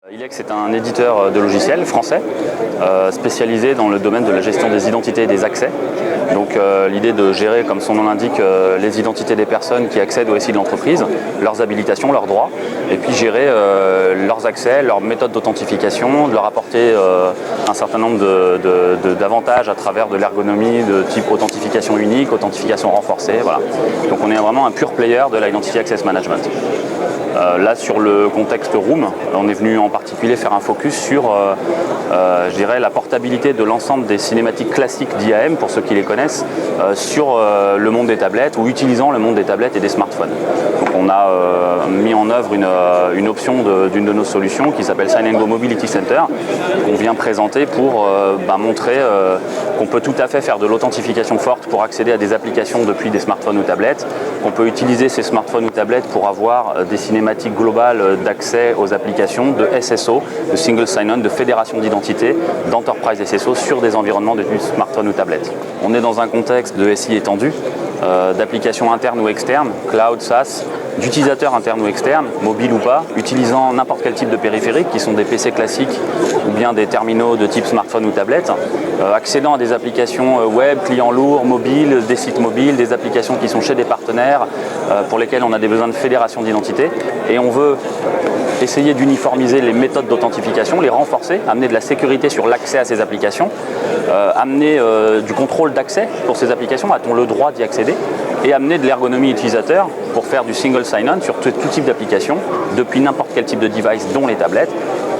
Ilex est un éditeur de logiciels français spécialisé dans le domaine de la gestion des identités et des accès. Donc l'idée de gérer, comme son nom l'indique, les identités des personnes qui accèdent au SI de l'entreprise, leurs habilitations, leurs droits, et puis gérer leurs accès, leurs méthodes d'authentification, de leur apporter un certain nombre d'avantages à travers de l'ergonomie de type authentification unique, authentification renforcée. Voilà. Donc on est vraiment un pure player de l'Identity Access Management. Là, sur le contexte Room, on est venu en particulier faire un focus sur je dirais, la portabilité de l'ensemble des cinématiques classiques d'IAM, pour ceux qui les connaissent, sur le monde des tablettes ou utilisant le monde des tablettes et des smartphones. Donc on a mis en œuvre une option d'une de nos solutions qui s'appelle Sign & Go Mobility Center, qu'on vient présenter pour montrer qu'on peut tout à fait faire de l'authentification forte pour accéder à des applications depuis des smartphones ou tablettes, qu'on peut utiliser ces smartphones ou tablettes pour avoir des cinématiques globales d'accès aux applications de SSO, de Single Sign-On, de fédération d'identité, d'Enterprise SSO sur des environnements de smartphones ou tablettes. On est dans un contexte de SI étendu, d'applications internes ou externes, cloud, SaaS, d'utilisateurs internes ou externes, mobiles ou pas, utilisant n'importe quel type de périphérique, qui sont des PC classiques ou bien des terminaux de type smartphone ou tablette, accédant à des applications web, clients lourds, mobiles, des sites mobiles, des applications qui sont chez des partenaires, pour lesquels on a des besoins de fédération d'identité, et on veut essayer d'uniformiser les méthodes d'authentification, les renforcer, amener de la sécurité sur l'accès à ces applications, amener du contrôle d'accès pour ces applications, a-t-on le droit d'y accéder, et amener de l'ergonomie utilisateur pour faire du single sign-on sur tout type d'application, depuis n'importe quel type de device, dont les tablettes.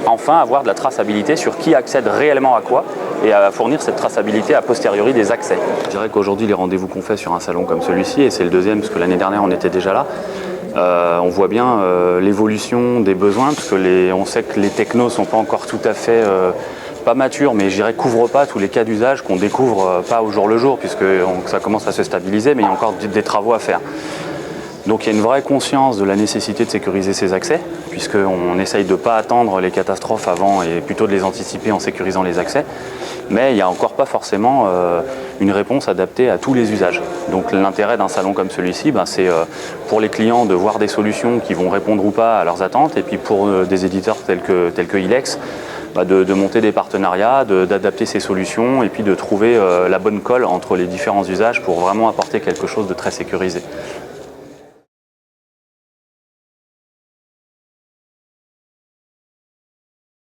Enfin, avoir de la traçabilité sur qui accède réellement à quoi et à fournir cette traçabilité a posteriori des accès. Je dirais qu'aujourd'hui, les rendez-vous qu'on fait sur un salon comme celui-ci, et c'est le deuxième parce que l'année dernière on était déjà là, on voit bien l'évolution des besoins, parce que on sait que les technos ne sont pas encore tout à fait pas matures, mais je dirais couvrent pas tous les cas d'usage qu'on découvre pas au jour le jour, puisque ça commence à se stabiliser, mais il y a encore des travaux à faire. Donc il y a une vraie conscience de la nécessité de sécuriser ces accès, puisqu'on essaye de ne pas attendre les catastrophes avant et plutôt de les anticiper en sécurisant les accès. Mais il n'y a encore pas forcément une réponse adaptée à tous les usages. Donc l'intérêt d'un salon comme celui-ci, c'est pour les clients de voir des solutions qui vont répondre ou pas à leurs attentes, et puis pour des éditeurs tels que Ilex, de monter des partenariats, d'adapter ces solutions et puis de trouver la bonne colle entre les différents usages pour vraiment apporter quelque chose de très sécurisé.